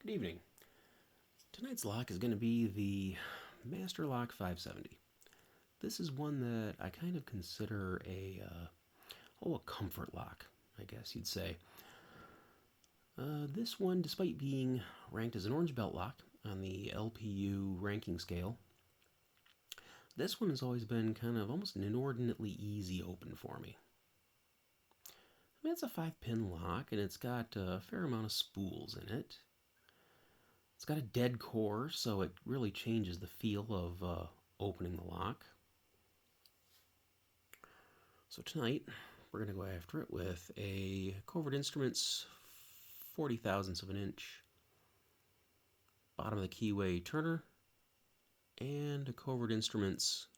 Good evening. Tonight's lock is going to be the Master Lock 570. This is one that I kind of consider a comfort lock, I guess you'd say. This one, despite being ranked as an orange belt lock on the LPU ranking scale, this one has always been kind of almost an inordinately easy open for me. I mean, it's a 5-pin lock, and it's got a fair amount of spools in it. It's got a dead core, so it really changes the feel of opening the lock. So tonight, we're going to go after it with a Covert Instruments 40 thousandths of an inch bottom of the keyway turner and a Covert Instruments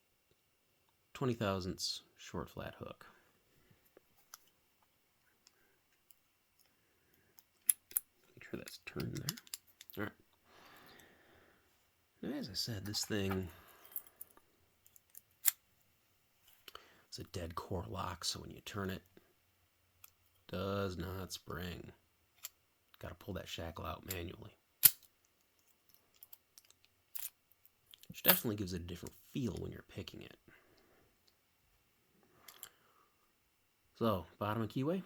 20 thousandths short flat hook. Make sure that's turned there. All right. Now, as I said, this thing is a dead core lock, so when you turn it, it does not spring. Got to pull that shackle out manually. Which definitely gives it a different feel when you're picking it. So, bottom of keyway.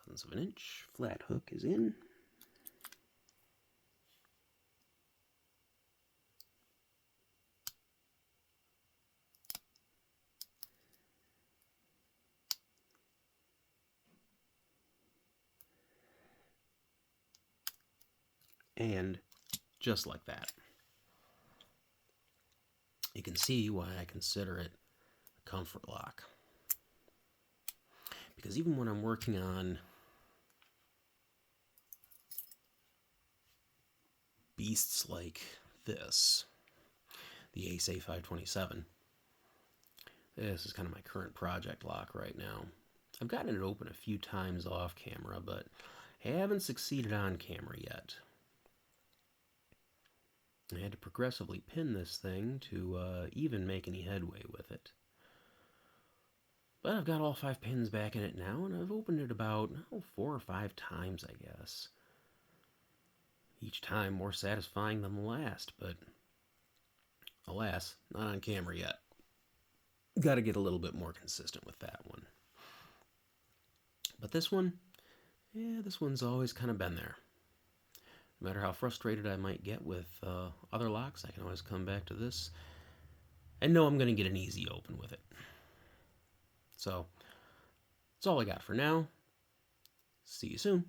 Thousandths of an inch. Flat hook is in. And just like that, you can see why I consider it a comfort lock. Because even when I'm working on beasts like this, the Ace A527, this is kind of my current project lock right now. I've gotten it open a few times off camera, but haven't succeeded on camera yet. I had to progressively pin this thing to even make any headway with it. But I've got all 5 pins back in it now, and I've opened it about 4 or 5 times, I guess. Each time more satisfying than the last, but alas, not on camera yet. Got to get a little bit more consistent with that one. But this one, this one's always kind of been there. No matter how frustrated I might get with other locks, I can always come back to this and know I'm going to get an easy open with it. So, that's all I got for now. See you soon.